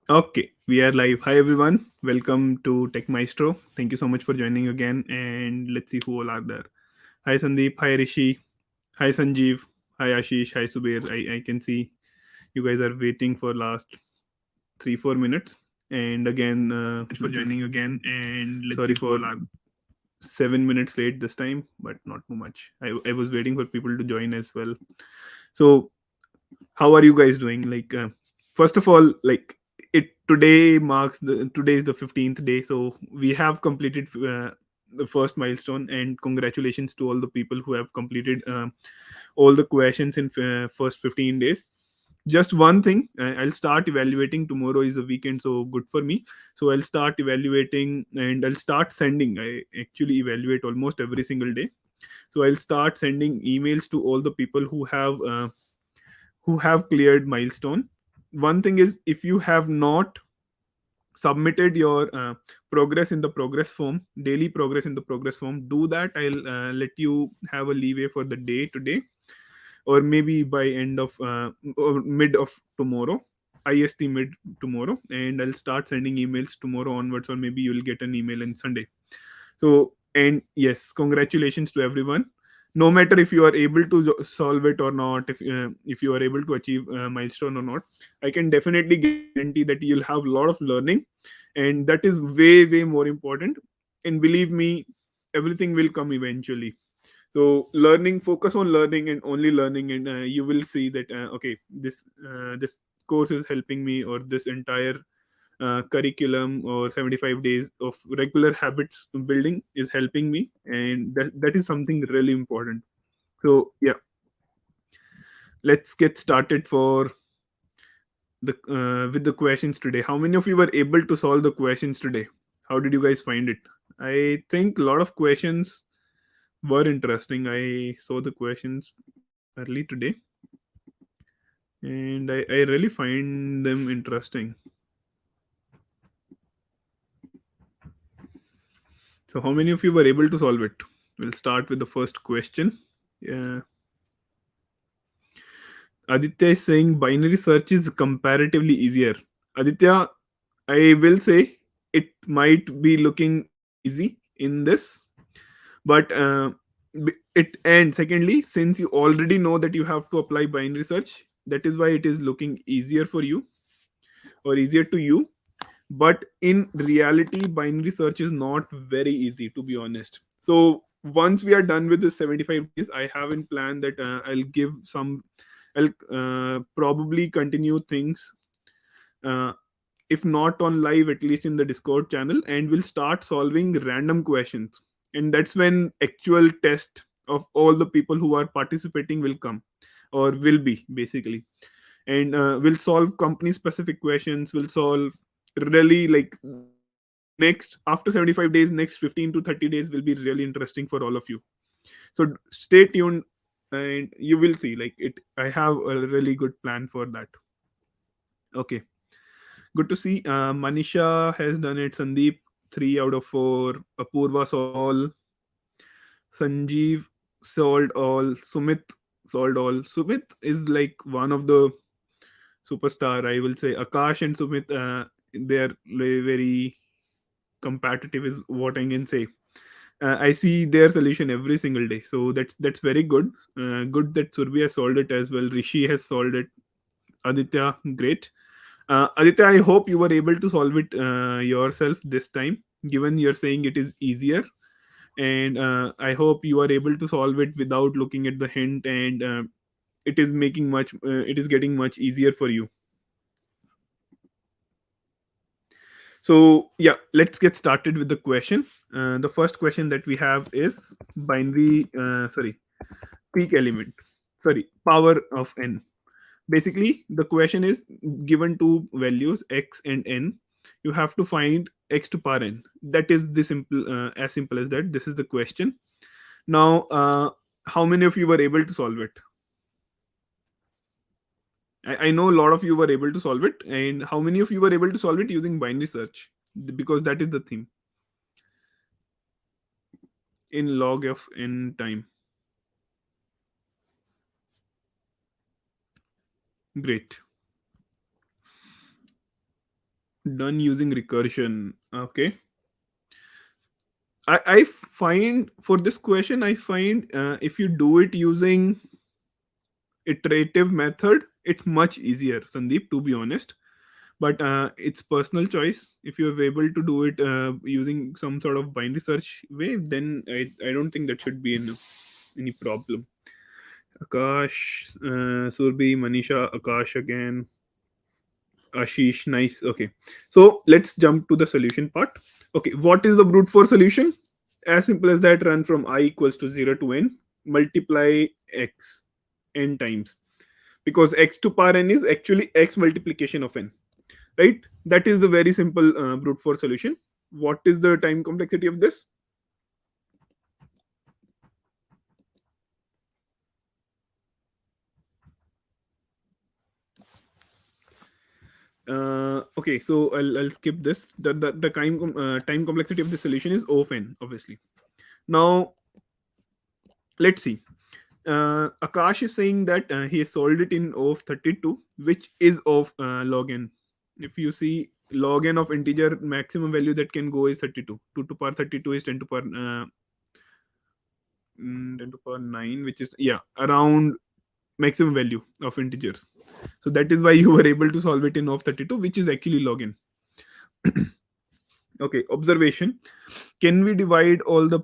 Okay, we are live. Hi everyone, welcome to TechMaestro. Thank you so much for joining again, and let's see who all are there. Hi Sandeep, hi Rishi, hi Sanjeev, hi Ashish, hi Subir. I can see you guys are waiting for last 3-4 minutes, and again, For joining again, and let's sorry see who for all are. 7 minutes late this time, but not too much. I was waiting for people to join as well. So how are you guys doing? First of all, it today is the 15th day, so we have completed the first milestone, and congratulations to all the people who have completed all the questions in first 15 days. Just one thing, I'll start evaluating. Tomorrow is a weekend, so good for me. So I'll start evaluating, and I'll start sending. I actually evaluate almost every single day, so I'll start sending emails to all the people who have cleared milestone. One thing is, if you have not submitted your progress in the progress form, daily progress in the progress form, do that. I'll let you have a leeway for the day today, or maybe by end of or mid of tomorrow, ist mid tomorrow, and I'll start sending emails tomorrow onwards, or maybe you'll get an email on Sunday. So, and yes, congratulations to everyone. No matter if you are able to solve it or not, if you are able to achieve a milestone or not, I can definitely guarantee that you'll have a lot of learning, and that is way more important. And believe me, everything will come eventually. So learning, focus on learning and only learning, and you will see that okay, this course is helping me, or this entire curriculum or 75 days of regular habits building is helping me, and that is something really important. So yeah, let's get started for the with the questions today. How many of you were able to solve the questions today? How did you guys find it? I think a lot of questions were interesting. I saw the questions early today, and I really find them interesting. So how many of you were able to solve it? We'll start with the first question. Yeah. Aditya is saying binary search is comparatively easier. Aditya, I will say it might be looking easy in this, but it, and secondly, since you already know that you have to apply binary search, that is why it is looking easier for you, or easier to you. But in reality, binary search is not very easy, to be honest. So once we are done with the 75 days, I have in plan that I'll probably continue things, uh, if not on live, at least in the Discord channel, and we'll start solving random questions. And that's when actual test of all the people who are participating will come, or will be basically. And we'll solve company specific questions. We'll solve really, like, next, after 75 days, next 15 to 30 days will be really interesting for all of you. So stay tuned, and you will see, like, it, I have a really good plan for that. Okay, good to see. Manisha has done it. Sandeep, 3 out of 4. Apurva solved all. Sanjeev solved all. Sumit solved all. Sumit is like one of the superstar, I will say. Akash and Sumit, they are very competitive, is what I can say. I see their solution every single day, so that's very good. Good that Surbi has solved it as well. Rishi has solved it. Aditya, great. Aditya, I hope you were able to solve it yourself this time, given you're saying it is easier. And I hope you are able to solve it without looking at the hint, and it is getting much easier for you. So yeah, let's get started with the question. The first question that we have is peak element, sorry, power of n. Basically, the question is, given two values x and n, you have to find x to power n. That is the simple, as simple as that. This is the question. Now, how many of you were able to solve it? I know a lot of you were able to solve it, and how many of you were able to solve it using binary search? Because that is the theme in log of n time. Great. done using recursion. Okay. I find for this question, I find if you do it using iterative method, it's much easier, Sandeep, to be honest. But it's personal choice. If you're able to do it using some sort of binary search way, then I don't think that should be any problem. Akash, Surbi, Manisha, Akash again, Ashish, nice. Okay, so let's jump to the solution part. Okay, what is the brute force solution? As simple as that, run from I equals to 0 to n, multiply x n times, because x to power n is actually x multiplication of n, right? That is the very simple brute force solution. What is the time complexity of this? Okay, so I'll skip this. The time complexity of the solution is O of n, obviously. Now let's see. Akash is saying that he has solved it in O of 32, which is of log n. If you see, log n of integer maximum value that can go is 32. 2 to power 32 is 10 to power 10 to power 9, which is, yeah, around maximum value of integers. So that is why you were able to solve it in of 32, which is actually log n. Okay, observation. Can we divide all the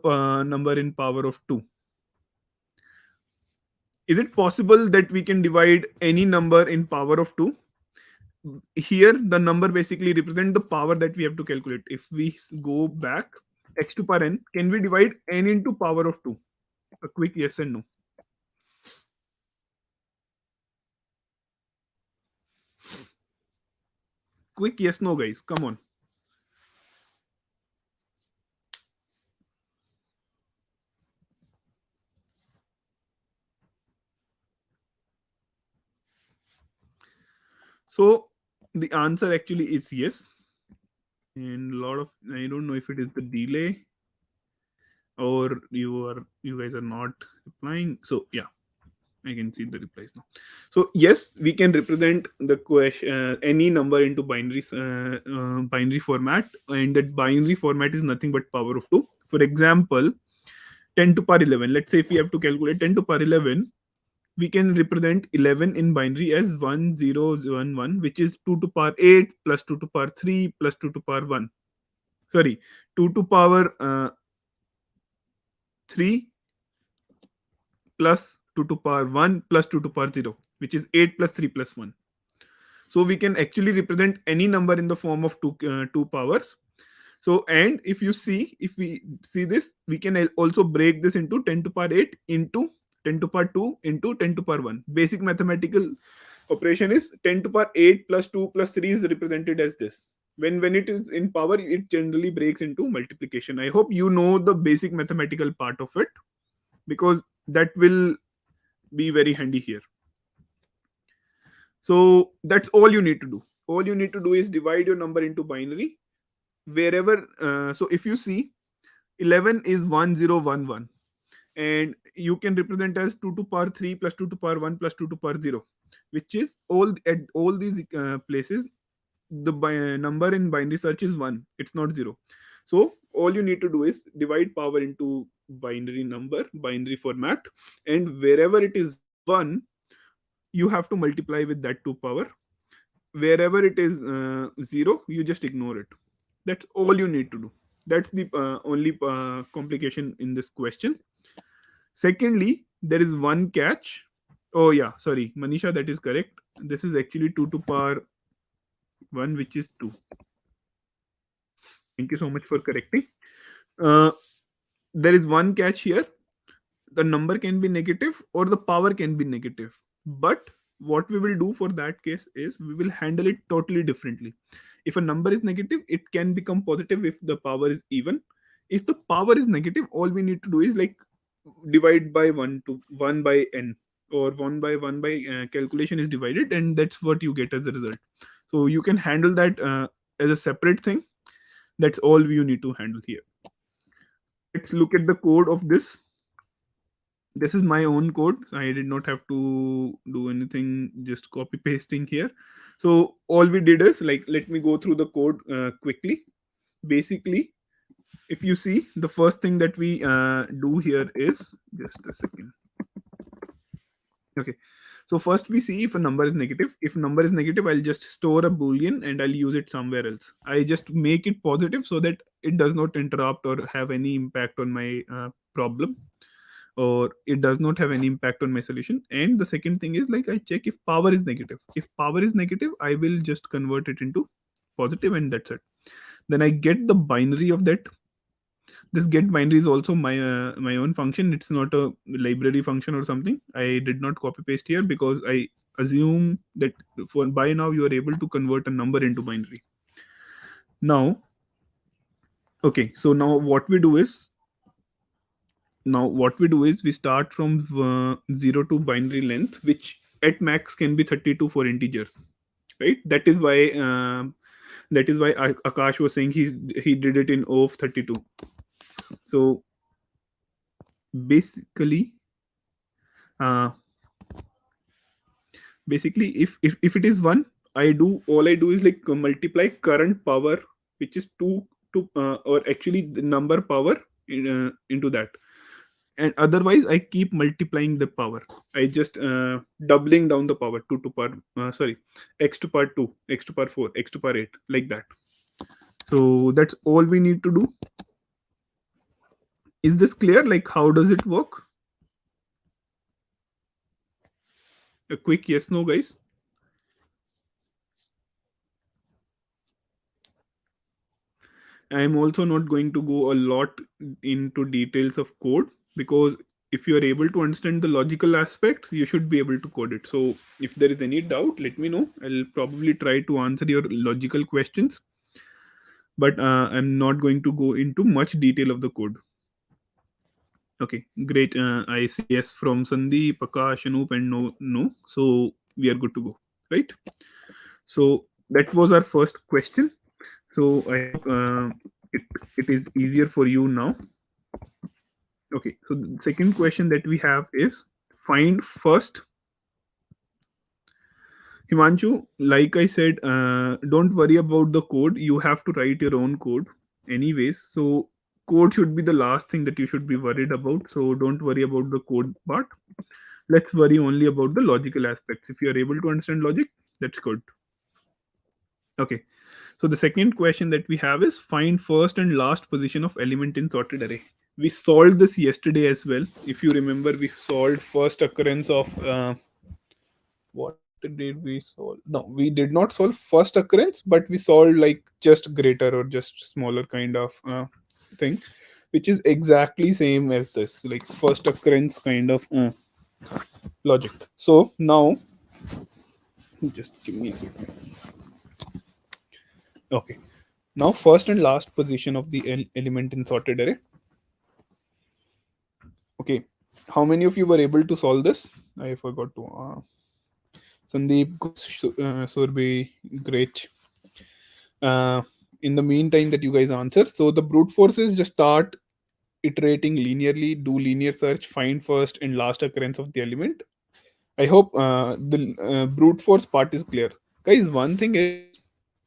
number in power of 2? Is it possible that we can divide any number in power of 2? Here the number basically represent the power that we have to calculate. If we go back, x to power n, can we divide n into power of 2? A quick yes and no. Quick yes no, guys, come on. So the answer actually is yes. And a lot of, I don't know if it is the delay or you guys are not replying. So yeah, I can see the replies now. So yes, we can represent the question any number into binary format, and that binary format is nothing but power of 2. For example, 10 to power 11. Let's say if we have to calculate 10 to power 11, we can represent 11 in binary as 1011, which is 2 to power 8 plus 2 to power 3 plus 2 to power 1. Sorry, 2 to power 3 plus 2 to power 1 plus 2 to power 0, which is 8 plus 3 plus 1. So we can actually represent any number in the form of two powers. So, and if we see this, we can also break this into 10 to power 8 into 10 to power 2 into 10 to power 1. Basic mathematical operation is 10 to power 8 plus 2 plus 3 is represented as this. When it is in power, it generally breaks into multiplication. I hope you know the basic mathematical part of it, because that will be very handy here. So that's all you need to do. All you need to do is divide your number into binary wherever. So if you see, 11 is 1011, and you can represent as 2 to power 3 plus 2 to power 1 plus 2 to power 0, which is all at all these places. The number in binary search is 1, it's not 0. So all you need to do is divide power into binary number, binary format, and wherever it is 1, you have to multiply with that 2 power. Wherever it is 0, you just ignore it. That's all you need to do. That's the only complication in this question. Secondly, there is one catch. Oh yeah, sorry, Manisha, that is correct. This is actually 2 to power 1, which is 2. Thank you so much for correcting. uh, there is one catch here. The number can be negative or the power can be negative, but what we will do for that case is we will handle it totally differently. If a number is negative, it can become positive if the power is even. If the power is negative, all we need to do is like divide by 1 to 1 by n, or 1 by 1 by calculation is divided, and that's what you get as a result. So you can handle that as a separate thing. That's all you need to handle here. Let's look at the code of this. This is my own code. I did not have to do anything, just copy pasting here. So all we did is, like, let me go through the code quickly. Basically, if you see, the first thing that we do here is, just a second. Okay, so first we see if a number is negative. If number is negative, I'll just store a boolean and I'll use it somewhere else. I just make it positive so that it does not interrupt or have any impact on my problem, or it does not have any impact on my solution. And the second thing is, like, I check if power is negative. If power is negative, I will just convert it into positive, and that's it. Then I get the binary of that. This get binary is also my own function. It's not a library function or something. I did not copy paste here because I assume that for by now you are able to convert a number into binary. Now, okay, so now what we do is we start from 0 to binary length, which at max can be 32 for integers, right? That is why Akash was saying he did it in O of 32. So basically, uh, if it is 1, I do is like multiply current power, which is 2, to or actually the number power into that. And otherwise I keep multiplying the power. I just doubling down the power, 2 to power sorry, x to power 2, x to power 4, x to power 8, like that. So that's all we need to do. Is this clear? Like, how does it work? A quick yes no, guys. I am also not going to go a lot into details of code, because if you are able to understand the logical aspect, you should be able to code it. So if there is any doubt, let me know. I'll probably try to answer your logical questions, but I'm not going to go into much detail of the code. Okay, great. I see yes from Sandeep, Akash, Anoop, and no. So we are good to go, right? So that was our first question. So I hope it, it is easier for you now. Okay, so the second question that we have is, find first. Himanshu, like I said, don't worry about the code. You have to write your own code anyways. So code should be the last thing that you should be worried about. So don't worry about the code part. Let's worry only about the logical aspects. If you are able to understand logic, that's good. Okay. So the second question that we have is, find first and last position of element in sorted array. We solved this yesterday as well. If you remember, we solved first occurrence of what did we solve? No, we did not solve first occurrence, but we solved like just greater or just smaller kind of thing, which is exactly same as this, like first occurrence kind of logic. So now, just give me a second. Okay. Now, first and last position of the element in sorted array. Okay. How many of you were able to solve this? I forgot to. Sandeep, Surbi, great. Uh, in the meantime, that you guys answer. So the brute force is just start iterating linearly, do linear search, find first and last occurrence of the element. I hope the brute force part is clear. Guys, one thing is,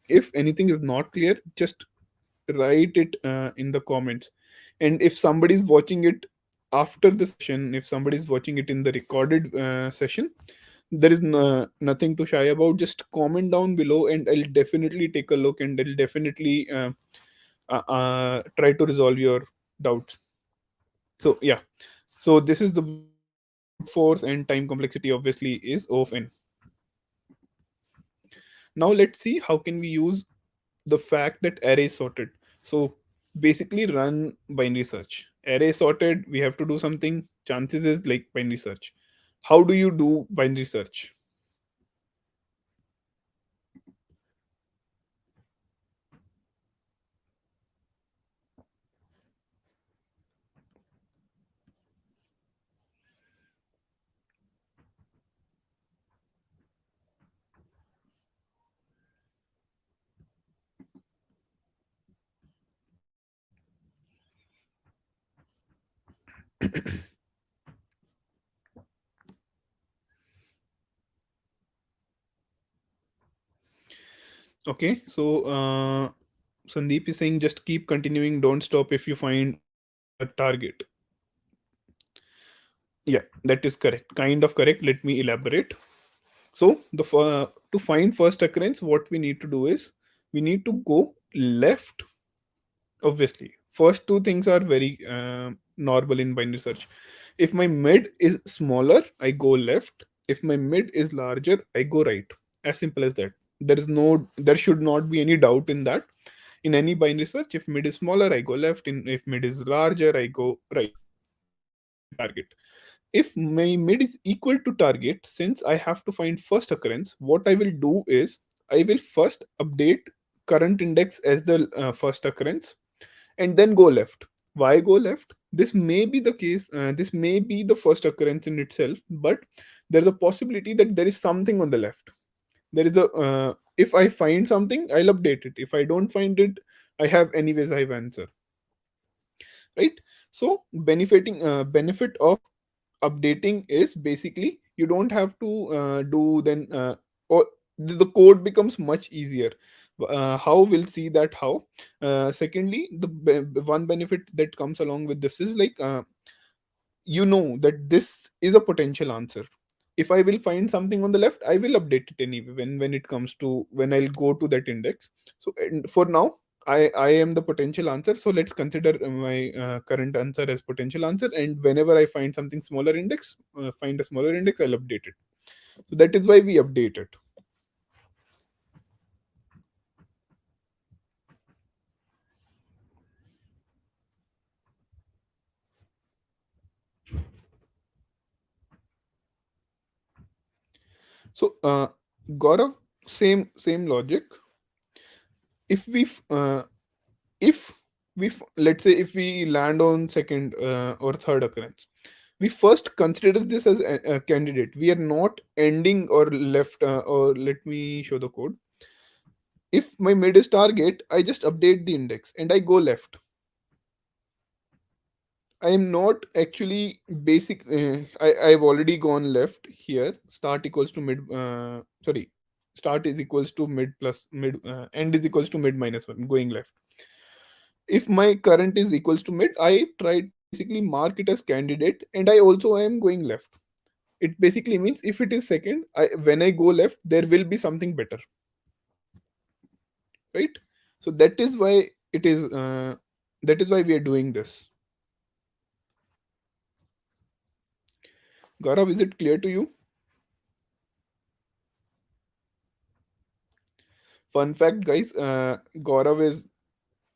if anything is not clear, just write it in the comments. And if somebody is watching it after the session, if somebody is watching it in the recorded session, there is nothing to shy about. Just comment down below and I'll definitely take a look, and I'll definitely try to resolve your doubts. So yeah, so this is the brute force, and time complexity obviously is O of n. Now let's see how can we use the fact that array is sorted. So basically run binary search. Array sorted, we have to do something. Chances is like binary search. How do you do binary search? Okay, so Sandeep is saying just keep continuing, don't stop if you find a target. Yeah, that is correct. Kind of correct. Let me elaborate. So to find first occurrence, what we need to do is we need to go left. Obviously, first two things are very normal in binary search. If my mid is smaller, I go left. If my mid is larger, I go right. As simple as that. There should not be any doubt in that. In any binary search, if mid is smaller, I go left. If mid is larger, I go right. That's my target. If my mid is equal to target, since I have to find first occurrence, what I will do is I will first update current index as the first occurrence and then go left. Why go left? This may be the case, this may be the first occurrence in itself, but there's a possibility that there is something on the left. There is a if I find something, I'll update it. If I don't find it, I have answer, right? So benefit of updating is basically you don't have to do then or the code becomes much easier. How we'll see that how. Secondly, one benefit that comes along with this is like you know that this is a potential answer. If I will find something on the left, I will update it anyway when it comes to when I'll go to that index. So and for now, I am the potential answer, so let's consider my current answer as potential answer, and whenever I find something smaller index, find a smaller index, I'll update it. So that is why we update it. So Gaurav, same logic. If we if let's say if we land on second or third occurrence, we first consider this as a candidate. We are not ending or left or let me show the code. If my mid is target, I just update the index and I go left. I am not actually basic. I've already gone left here. Start equals to mid. Sorry, start is equals to mid plus mid. End is equals to mid minus one. Going left. If my current is equals to mid, I try to basically mark it as candidate, and I also am going left. It basically means if it is second, when I go left, there will be something better, right? So that is why it is. That is why we are doing this. Gaurav, is it clear to you? Fun fact, guys. Gaurav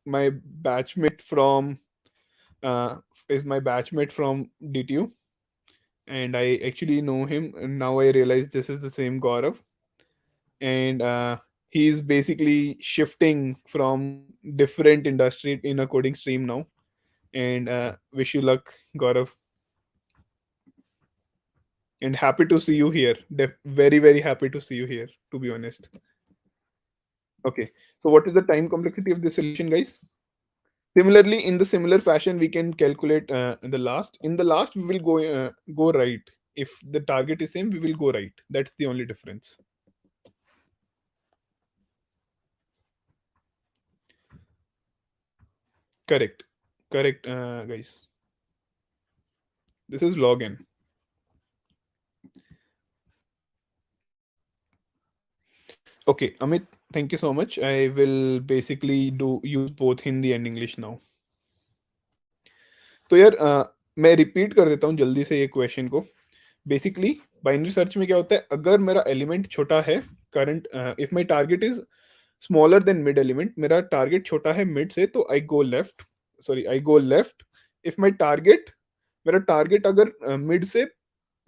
my batchmate from uh, is my batchmate from DTU, and I actually know him. And now I realize this is the same Gaurav, and he's basically shifting from different industry in a coding stream now. And wish you luck, Gaurav, and happy to see you here. Very happy to see you here. To be honest. Okay, so what is the time complexity of this solution, guys? Similarly, in the similar fashion, we can calculate in the last. In the last, we will go right. If the target is same, we will go right. That's the only difference. Correct, correct, guys. This is log n. Okay, Amit, thank you so much. I will basically do use both Hindi and English now. तो यार मैं repeat कर देता हूँ जल्दी से ये question को. बेसिकली बाइनरी सर्च में क्या होता है, अगर मेरा एलिमेंट छोटा है current, if my target is smaller than mid element, मेरा टारगेट छोटा है मिड से, तो I go left. Sorry, I go left. If my target मेरा टारगेट अगर मिड से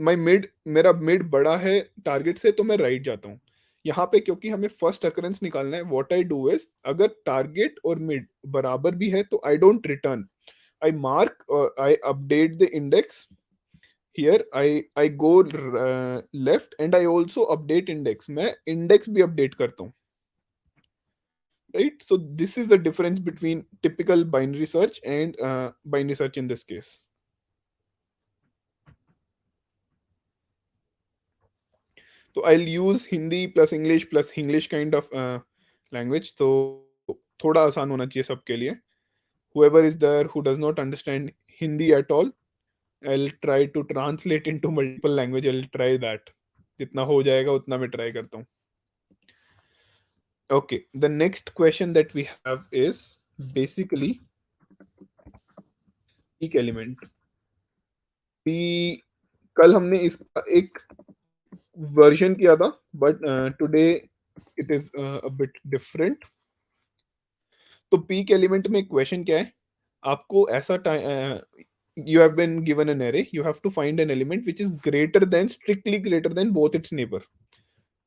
माय मिड मेरा मिड बड़ा है टारगेट से, तो मैं राइट जाता हूँ. यहाँ पे क्योंकि हमें फर्स्ट अकरेंस निकालना है, व्हाट आई डू इज अगर टारगेट और मिड बराबर भी है तो I don't return. I mark or I update the index. Here I go left and I also update index. मैं index भी update करता हूँ, right? So this is the difference between typical binary search and binary search in this case. So I'll use Hindi plus English kind of language, so थोड़ा आसान होना चाहिए सबके लिए. Whoever is there who does not understand Hindi at all, I'll try to translate into multiple language. I'll try that. जितना हो जाएगा उतना मैं ट्राई करता हूँ. Okay, the next question that we have is basically peak element. P कल हमने इसका एक वर्जन किया था, but today it is a bit different. तो पीक एलिमेंट में क्वेश्चन क्या है? आपको ऐसा time, you have been given an array, you have to find an element which is greater than, strictly greater than both its neighbour.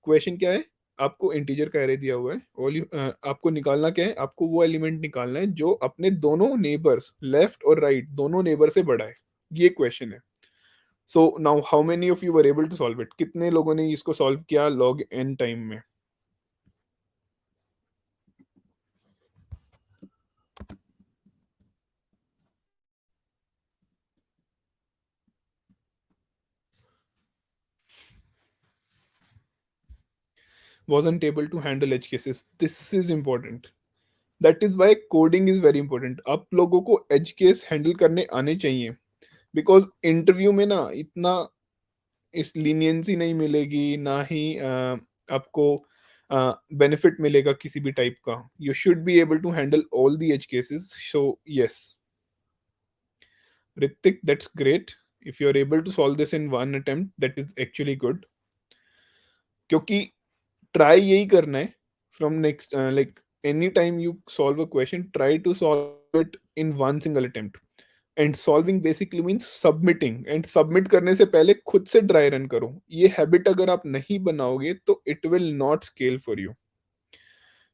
Question क्या है? आपको integer का एरे दिया हुआ है, और आपको निकालना क्या है? आपको वो एलिमेंट निकालना है जो अपने दोनों नेबर्स, लेफ्ट और राइट, दोनों नेबर से बड़ा है. ये क्वेश्चन है. So now how many of you were able to solve it? कितने लोगों ने इसको सॉल्व किया लॉग एन टाइम में? Wasn't able to handle edge cases. This is important. That is why coding is very important. आप लोगों को edge case handle करने आने चाहिए, because इंटरव्यू में ना इतना इस लीनियंसी नहीं मिलेगी, ना ही आपको बेनिफिट मिलेगा किसी भी टाइप का. You should be able to handle all the edge cases. So yes, Hritik, that's great. If you are able to solve this in one attempt, that is actually good. क्योंकि try यही करना है from next, like any time you solve a question, try to solve it in one single attempt. And solving basically means submitting, and submit करने से पहले खुद से dry run करो. ये हैबिट अगर आप नहीं बनाओगे तो it will not scale for you.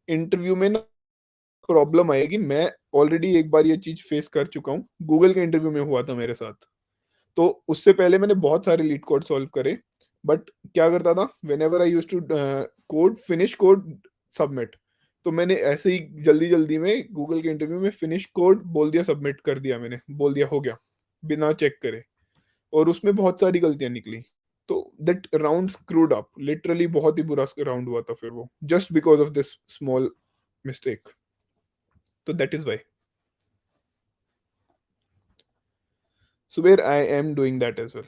Interview में ना प्रॉब्लम आएगी. मैं ऑलरेडी एक बार ये चीज फेस कर चुका हूँ. गूगल के इंटरव्यू में हुआ था मेरे साथ. तो उससे पहले मैंने बहुत सारे लीड कोड सॉल्व करे, बट क्या करता था, whenever I use to code, finish code, submit. तो मैंने ऐसे ही जल्दी जल्दी में गूगल के इंटरव्यू में फिनिश कोड बोल दिया, सबमिट कर दिया, मैंने बोल दिया हो गया बिना चेक करे, और उसमें बहुत सारी गलतियां निकली. तो that round screwed up, literally बहुत ही बुरा राउंड हुआ था फिर वो, just because of this small mistake. तो that is why. So where I am doing that as well.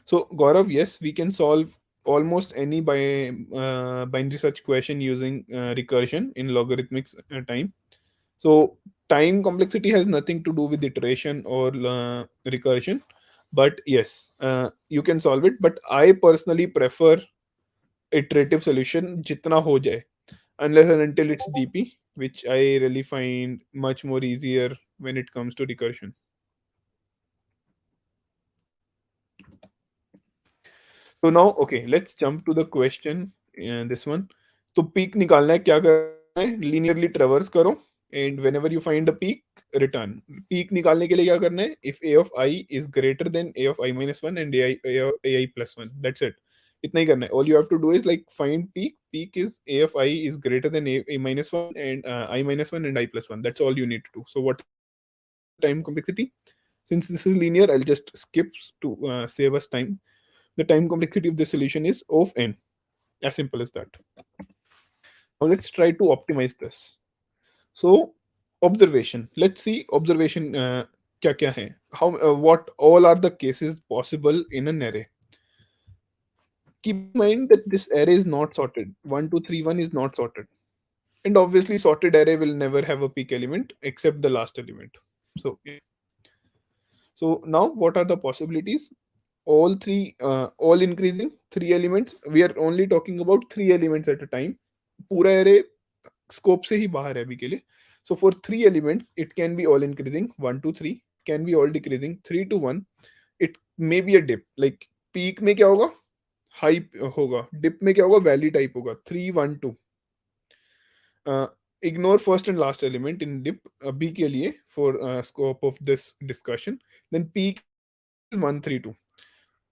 So Gaurav, yes, we can solve almost any binary search question using recursion in logarithmic time. So time complexity has nothing to do with iteration or recursion, but yes, you can solve it. But I personally prefer iterative solution jitna ho jaye, unless and until it's DP, which I really find much more easier when it comes to recursion. So now, okay, let's jump to the question. This one. तो peak निकालना है, क्या करना है? Linearly traverse करो, and whenever you find a peak, return. Peak निकालने के लिए क्या करना है? If a of I is greater than a of I minus one and ai plus one. That's it. इतना ही करना है. All you have to do is like find peak. Peak is a of I is greater than a minus one and I minus one and I plus one. That's all you need to do. So what is the time complexity? Since this is linear, I'll just skip to save us time. The time complexity of the solution is of n. As simple as that. Now let's try to optimize this. So observation. Let's see observation क्या क्या है. How what all are the cases possible in an array? Keep in mind that this array is not sorted. 1, 2, 3, 1 is not sorted. And obviously sorted array will never have a peak element except the last element. So yeah. So now what are the possibilities? All three, all increasing, three elements. We are only talking about three elements at a time. पूरा array scope से ही बाहर है अभी के लिए. So for three elements, it can be all increasing 1 to 3. It can be all decreasing 3 to 1. It may be a dip. Like peak में क्या होगा? High होगा. Dip में क्या होगा? Valley type होगा. 3, 1, 2. Ignore first and last element in dip B के लिए for scope of this discussion. Then peak is 1, 3, 2.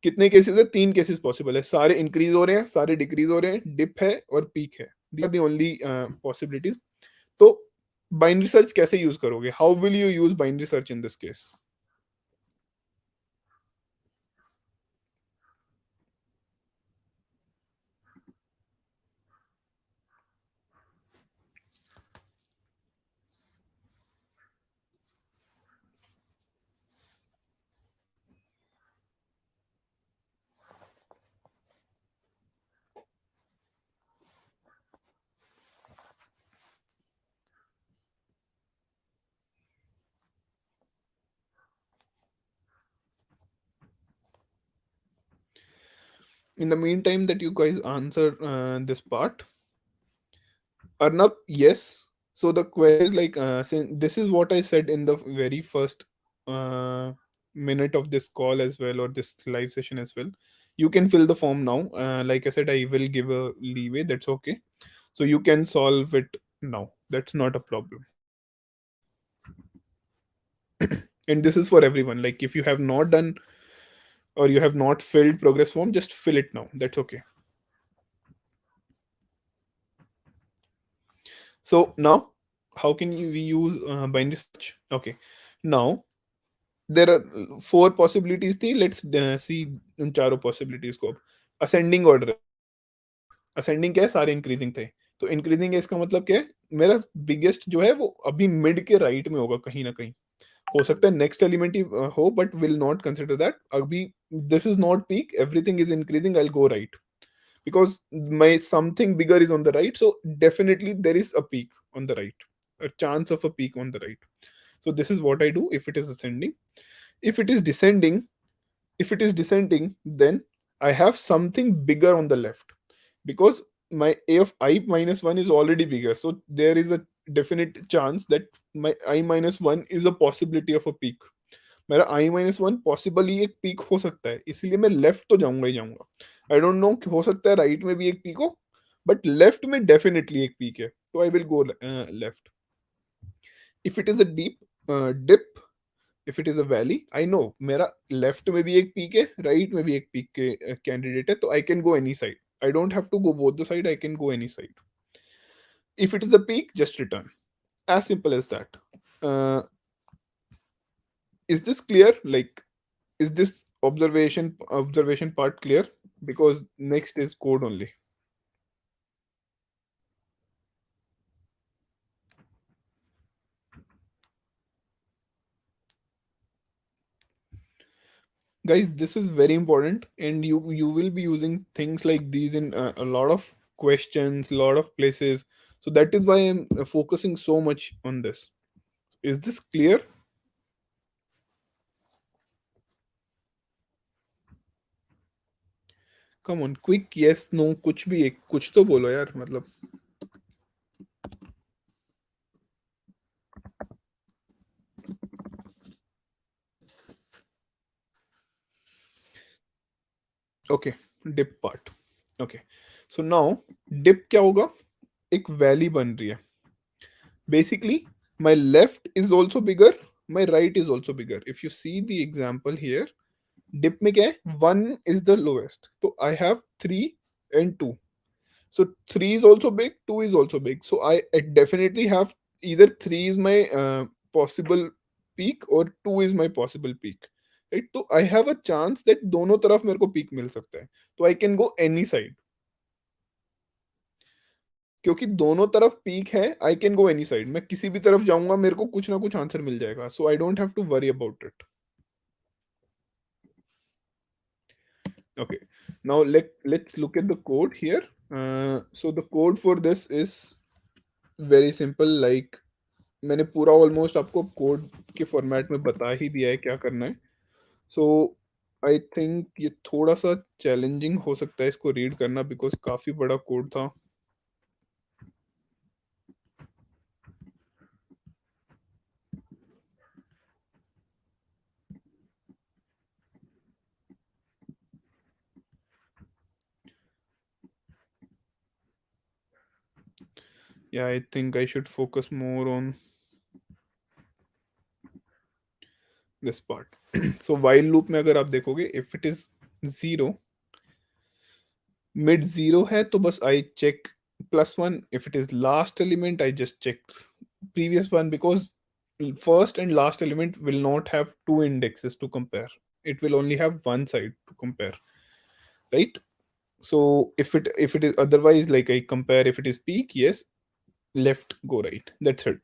कितने केसेस है? तीन केसेस पॉसिबल है. सारे इंक्रीज हो रहे हैं, सारे डिक्रीज हो रहे हैं, डिप है और पीक है. दी आर दी ओनली पॉसिबिलिटीज. तो बाइनरी सर्च कैसे यूज करोगे? How will you use binary search in this case? In the meantime that you guys answer this part, Arnab, yes. So the query is like, since this is what I said in the very first uh, minute of this call as well, or this live session as well. You can fill the form now. Like I said, I will give a leeway. That's okay. So you can solve it now. That's not a problem. And this is for everyone. Like if you have not done or you have not filled progress form, just fill it now. That's okay. So now, how can we use binary search? Okay. Now there are four possibilities थी. Let's see उन चारों possibilities को अब. Ascending order है. Ascending क्या है? सारे increasing थे. तो increasing है, इसका मतलब क्या है? मेरा biggest जो है वो अभी mid के right में होगा कहीं ना कहीं. हो सकता है next element ही हो, but will not consider that. अभी this is not peak. Everything is increasing. I'll go right because my something bigger is on the right. So definitely there is a peak on the right. A chance of a peak on the right. So this is what I do if it is ascending. If it is descending, if it is descending, then I have something bigger on the left because my a of I minus 1 is already bigger. So there is a definite chance that my I minus 1 is a possibility of a peak. मेरा I minus 1 possibly एक peak हो सकता है, इसलिए मैं left तो जाऊंगा ही जाऊंगा. आई डोंट नो, हो सकता है राइट में भी एक पीक हो, बट लेफ्ट में डेफिनेटली एक पीक है, तो I will go left. If it is a deep dip, if it is a valley, I know मेरा लेफ्ट में भी एक पीक है, राइट में भी एक पीक के कैंडिडेट है, तो I can go any side. I don't have to go both the side, I can go any side. If it is a peak, just return. As simple as that. Uh, is this clear? Like, is this observation part clear? Because next is code only. Guys, this is very important, and you will be using things like these in a lot of questions, a lot of places. So that is why I'm focusing so much on this. Is this clear? Come on, quick yes no, कुछ भी एक कुछ तो बोलो यार, मतलब. Okay, dip part. Okay, so now dip क्या होगा? एक वैली बन रही है. Basically, my left is also bigger, my right is also bigger. If you see the example here, dip में क्या है? 1 is the lowest. So I have 3 and 2. So 3 is also big, 2 is also big. So I definitely have either 3 is my possible peak or 2 is my possible peak. Right? So I have a chance that दोनों तरफ मेरे को peak मिल सकता है. So I can go any side. क्योंकि दोनों तरफ peak है, आई कैन गो एनी साइड. मैं किसी भी तरफ जाऊंगा, मेरे को कुछ ना कुछ आंसर मिल जाएगा. So I don't have to worry about it. Okay, now let's look at the code here. So the code for this is very simple. Like मैंने पूरा ऑलमोस्ट आपको कोड के फॉर्मेट में बता ही दिया है क्या करना है. सो आई थिंक ये थोड़ा सा चैलेंजिंग हो सकता है इसको रीड करना, बिकॉज काफी बड़ा कोड था. Yeah, I think I should focus more on this part. So while loop में अगर आप देखोगे, if it is 0, mid 0 है तो बस I check +1. If it is last element, I just check previous one, because first and last element will not have two indexes to compare. It will only have one side to compare, right? So if it is otherwise, like I compare, if it is peak, yes, left go right. That's it.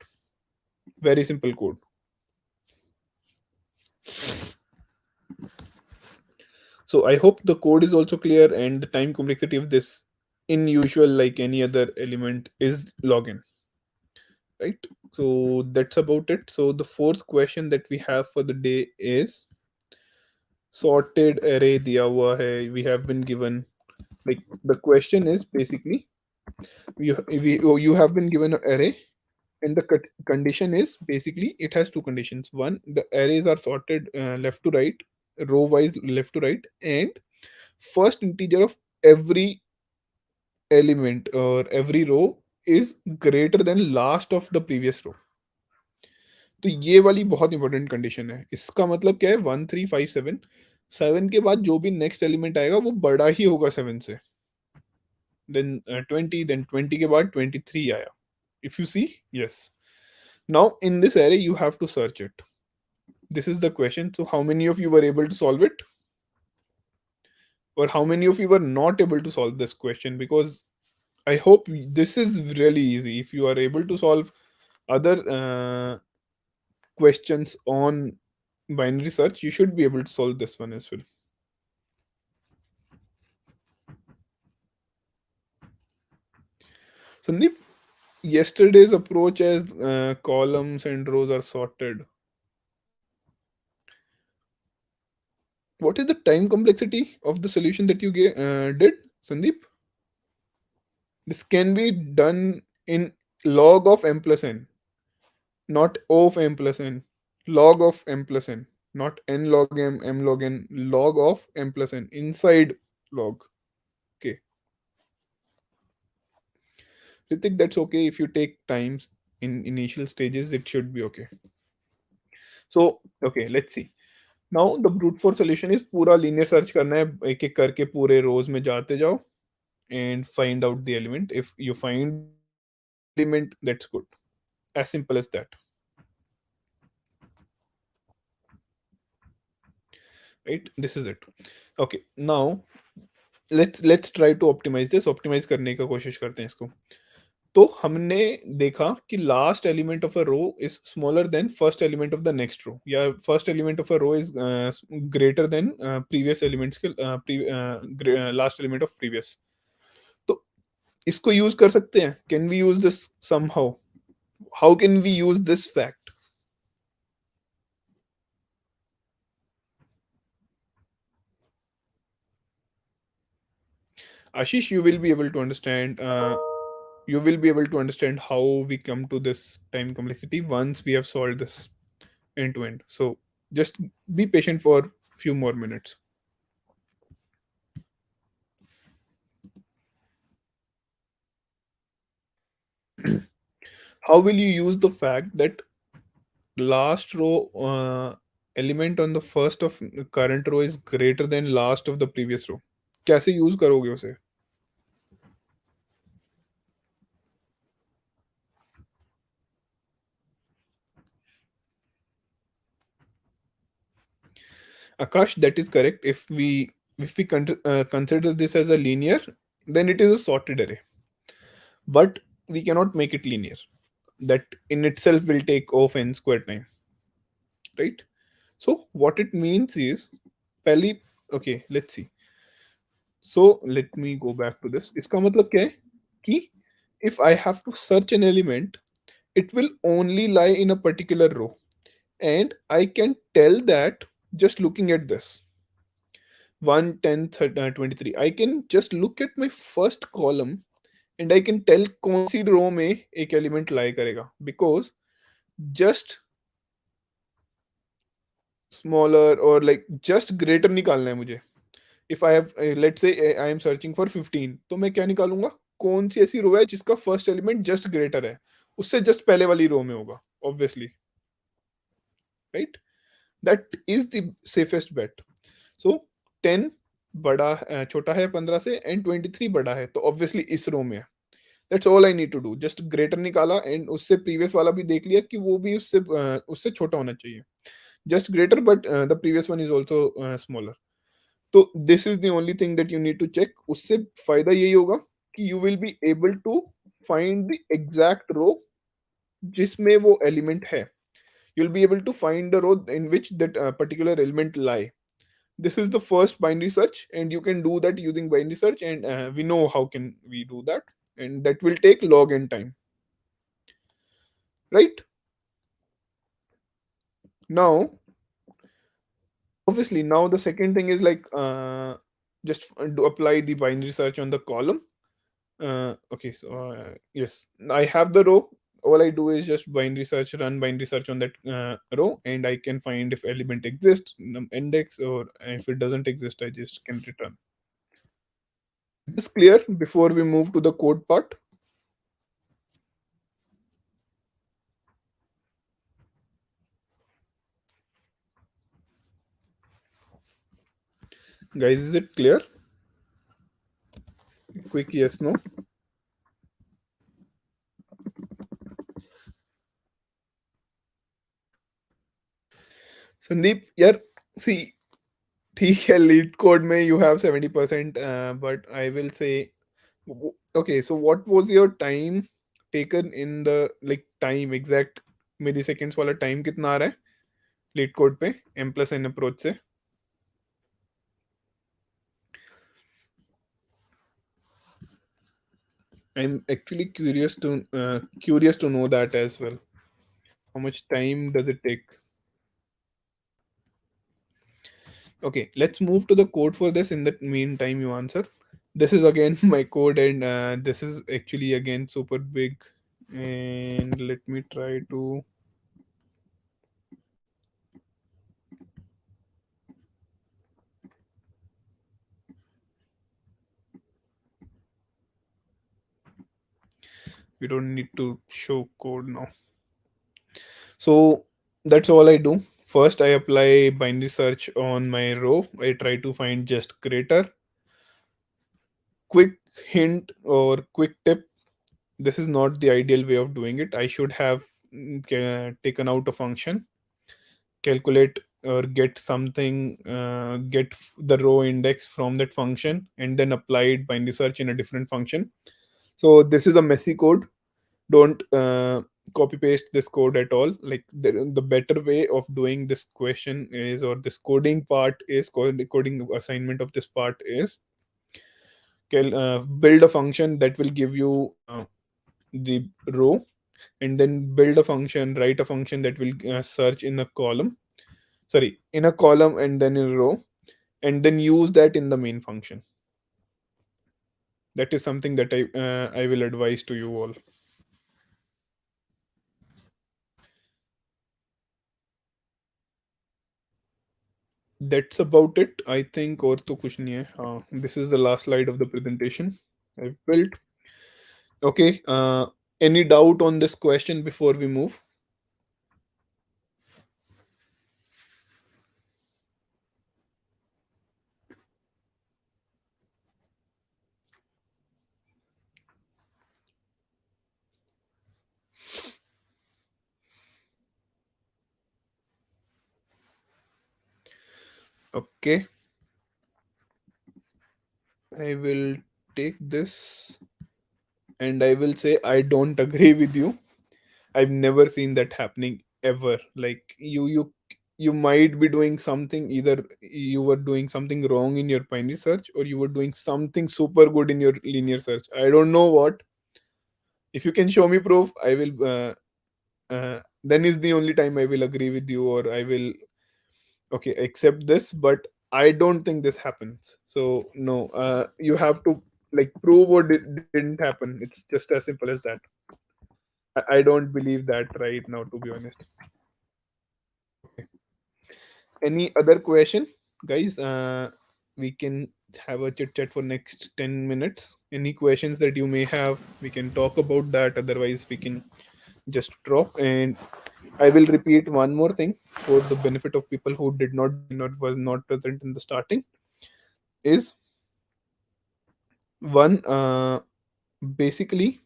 Very simple code. So I hope the code is also clear, and the time complexity of this, in usual like any other element, is login, right? So that's about it. So the fourth question that we have for the day is sorted array दिया हुआ है. We have been given Like the question is basically you have been given an array, and the condition is basically it has two conditions. One, the arrays are sorted left to right, row wise left to right, and first integer of every element or every row is greater than last of the previous row. तो ये वाली बहुत important condition है. इसका मतलब क्या है, 1357, 7 के बाद जो भी नेक्स्ट एलिमेंट आएगा वो बड़ा ही होगा 7 से, देन 20, देन 20 के बाद 23 आया. If you see, yes. Now in this array you have to search it. This is the question. So how many of you were able to solve it, or how many of you were not able to solve this question? Because I hope this is really easy. If you are able to solve other questions on binary search, you should be able to solve this one as well. Sandeep, yesterday's approach as columns and rows are sorted. What is the time complexity of the solution that you did, Sandeep? This can be done in log of m plus n, not of m plus n. Log of m plus n, not n log m, m log n, log of m plus n, inside log. Okay. Ritik, that's okay if you take times in initial stages, it should be okay. So, okay, let's see. Now the brute force solution is पूरा linear search करना है, एक एक करके पूरे rows में जाते जाओ and find out the element. If you find the element, that's good. As simple as that. Right? This is it. Okay. Now let's try to optimize this. Optimize करने का कोशिश करते हैं इसको. तो हमने देखा कि last element of a row is smaller than first element of the next row, या first element of a row is greater than previous elements के लास्ट एलिमेंट ऑफ प्रीवियस. तो इसको यूज कर सकते हैं. Can we use this somehow? How can we use this fact? Ashish, you will be able to understand. You will be able to understand how we come to this time complexity once we have solved this end to end. So just be patient for few more minutes. How will you use the fact that last row element on the first of current row is greater than last of the previous row? कैसे use करोगे उसे? Akash, that is correct. If we consider this as a linear, then it is a sorted array. But we cannot make it linear. That in itself will take of n square time, right? So what it means is, पहली, okay, let's see. So let me go back to this. इसका मतलब क्या है कि if I have to search an element, it will only lie in a particular row, and I can tell that just looking at this 1, 10, 23. I can just look at my first column and I can tell कौन सी row में एक element lie करेगा, because just smaller or like just greater निकालना है मुझे. If I have let's say I am searching for 15, तो मैं क्या निकालूंगा? कौन सी ऐसी रो है जिसका फर्स्ट एलिमेंट जस्ट ग्रेटर है, उससे जस्ट पहले वाली रो में होगा, obviously, right? That is the safest bet. So 10 बड़ा छोटा है 15 से, एंड 23 बड़ा है, तो ऑब्वियसली इस रो में है. That's all I need to do. Just greater निकाला एंड उससे प्रीवियस वाला भी देख लिया कि वो भी उससे छोटा होना चाहिए. Just greater, but the previous one is also smaller. तो this is the only thing that you need to check. उससे फायदा यही होगा कि you will be able to find the exact row जिसमें वो एलिमेंट है. You will be able to find the row in which that particular element lie. This is the first binary search, and you can do that using binary search, and we know how can we do that, and that will take log n time, right? Now obviously, now the second thing is like just do apply the binary search on the column. Okay, so yes, I have the row. All I do is just binary search, run binary search on that row, and I can find if element exists, index, or if it doesn't exist, I just can return. Is this clear before we move to the code part? Guys, is it clear? Quick yes, no? Sandeep, yeah, see, ठीक है leet code में you have 70%, but I will say, okay, so what was your time taken in the, like, time exact milliseconds वाला time कितना आ रहा है leet code पे m plus n approach से? I'm actually curious to know that as well. How much time does it take? Okay, let's move to the code for this. In the meantime, you answer. This is again my code, and this is actually again super big. And let me try to. We don't need to show code now. So that's all I do. First, I apply binary search on my row. I try to find just creator. Quick hint or quick tip, this is not the ideal way of doing it. I should have taken out a function, calculate or get something, the row index from that function, and then applied binary search in a different function. So this is a messy code. Don't copy paste this code at all. Like the better way of doing this question is, or this coding part is, coding assignment of this part is, build a function that will give you the row, and then build a function, write a function that will search in a column, sorry, in a column and then in a row, and then use that in the main function. That is something that I will advise to you all. That's about it, I think. और तो कुछ नहीं है. This is the last slide of the presentation I've built. Okay, any doubt on this question before we move? Okay, I will take this and I will say I don't agree with you. I've never seen that happening ever. Like you might be doing something, either you were doing something wrong in your binary search or you were doing something super good in your linear search. I don't know what. If you can show me proof, I will then is the only time I will agree with you, or I will, okay, accept this. But I don't think this happens. So no, you have to, like, prove what didn't happen. It's just as simple as that. I don't believe that right now, to be honest. Okay. Any other question, guys? We can have a chit chat for next 10 minutes. Any questions that you may have, we can talk about that. Otherwise, we can just drop. And I will repeat one more thing for the benefit of people who did not join or was not present in the starting. Is one, basically,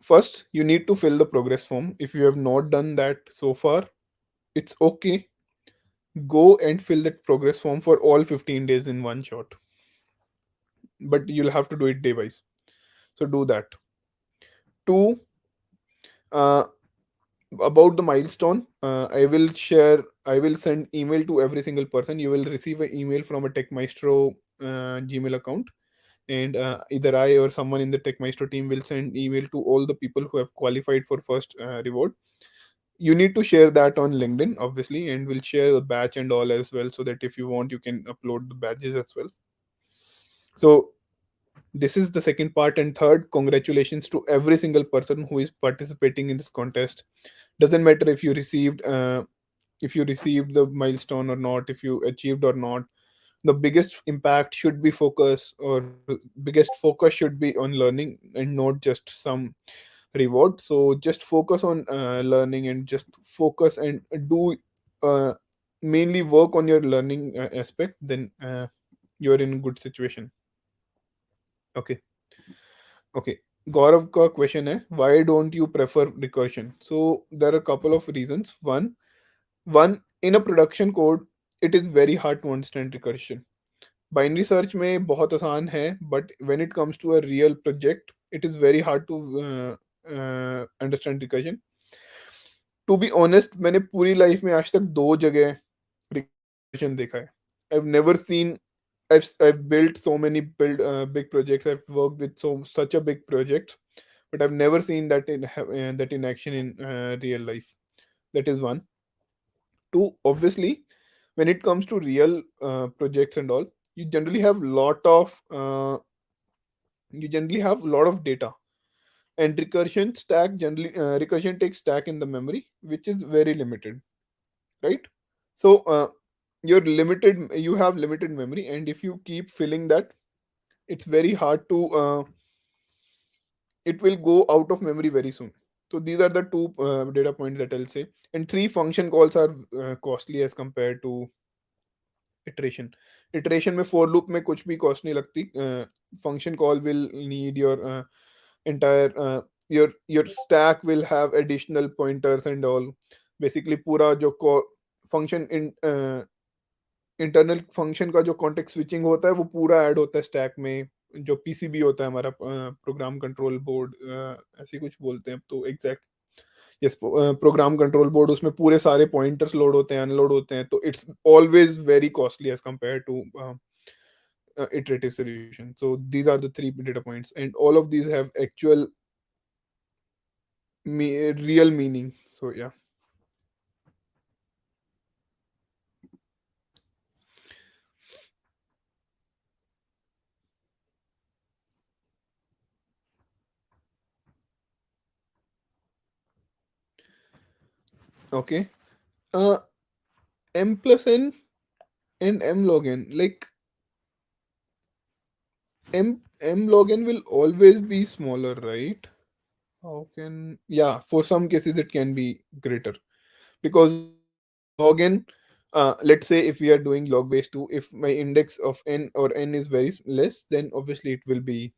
first you need to fill the progress form. If you have not done that so far, it's okay. Go and fill that progress form for all 15 days in one shot, but you'll have to do it day wise. So do that. Two, uh, about the milestone, I will send email to every single person. You will receive an email from a TechMaestro Gmail account, and either I or someone in the TechMaestro team will send email to all the people who have qualified for first reward. You need to share that on LinkedIn, obviously, and we'll share the batch and all as well, so that if you want, you can upload the badges as well. So this is the second part. And third, congratulations to every single person who is participating in this contest. Doesn't matter if you received the milestone or not, if you achieved or not. The biggest impact should be focus, or biggest focus should be on learning and not just some reward. So just focus on learning, and just focus and do uh, mainly work on your learning aspect. Then you're in a good situation. Okay. Okay. Gaurav का question है, why don't you prefer recursion? So there are a couple of reasons. One, in a production code, it is very hard to understand recursion. Binary search में बहुत आसान है, but when it comes to a real project it is very hard to understand recursion. To be honest, मैंने पूरी life में आज तक दो जगह रिकर्जन देखा है. I have never seen, I've built so many big projects. I've worked with such a big project, but I've never seen that in action in real life. That is one. Two, obviously, when it comes to real projects and all, you generally have lot of data, and recursion takes stack in the memory, which is very limited, right? So you have limited memory, and if you keep filling that, it's very hard to it will go out of memory very soon. So these are the two data points that I'll say. And three, function calls are costly as compared to iteration. Iteration में for loop में कुछ भी cost नहीं लगती. Function call will need your entire your stack will have additional pointers and all. Basically पूरा जो function internal function का जो कॉन्टेक्स्ट स्विचिंग होता है वो पूरा ऐड होता है स्टैक में. जो पीसीबी होता है हमारा, प्रोग्राम कंट्रोल बोर्ड, ऐसे कुछ बोलते हैं तो exact, yes, program control board, उसमें पूरे सारे पॉइंटर्स लोड होते हैं, अनलोड होते हैं. तो it's always very costly as compare to iterative solution. So these are the three data points, and all of these have actual real meaning. So yeah. Okay. uh m plus n and m log n, like m log n will always be smaller, right? How can, yeah, for some cases it can be greater, because log n, let's say if we are doing log base 2, if my index of n or n is very less, then obviously it will be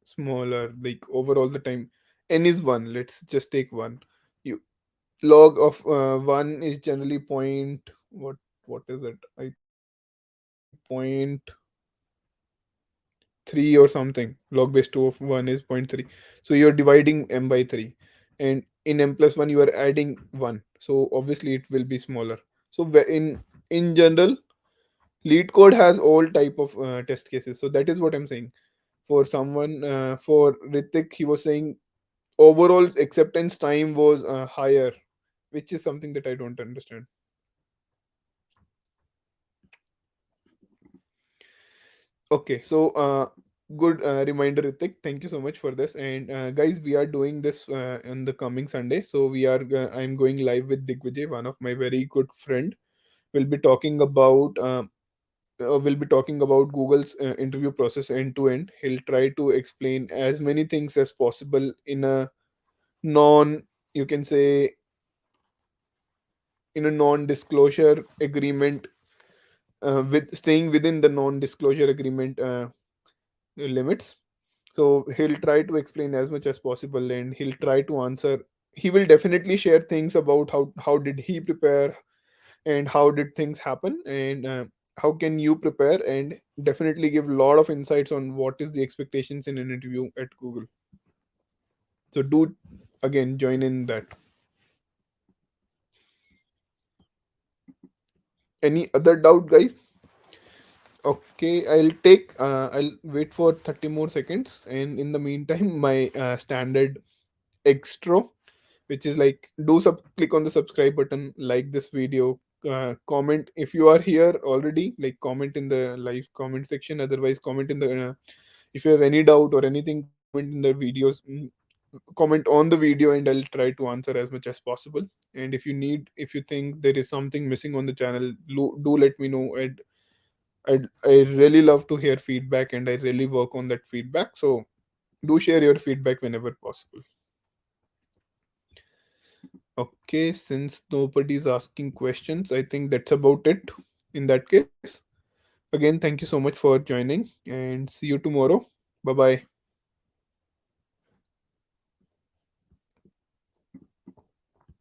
smaller, like overall the time. N is 1, let's just take 1. You log of 1 is generally point, what is it, I think point 3 or something. Log base 2 of 1 is point 3. So you're dividing m by 3, and in m plus 1 you are adding 1, so obviously it will be smaller. So in general, lead code has all type of test cases. So that is what I'm saying. For someone, for Ritik, he was saying overall acceptance time was higher, which is something that I don't understand. Okay, so good reminder, Ritik. Thank you so much for this. And guys, we are doing this on the coming Sunday. So I'm going live with Digvijay, one of my very good friend. We'll be talking about Google's interview process end to end. He'll try to explain as many things as possible in a non, you can say, in a non-disclosure agreement, with staying within the non-disclosure agreement limits. So he'll try to explain as much as possible, and he'll try to answer. He will definitely share things about how did he prepare, and how did things happen, and how can you prepare, and definitely give a lot of insights on what is the expectations in an interview at Google. So do again join in that. Any other doubt, guys? Okay, I'll wait for 30 more seconds, and in the meantime, my standard extra, which is like, click on the subscribe button, like this video, Comment if you are here already, like comment in the live comment section. Otherwise, comment in the if you have any doubt or anything, comment in the videos. Comment on the video, and I'll try to answer as much as possible. And if you think there is something missing on the channel, do let me know. I really love to hear feedback, and I really work on that feedback. So do share your feedback whenever possible. Okay, since nobody's asking questions, I think that's about it. In that case, again, thank you so much for joining, and see you tomorrow. Bye bye.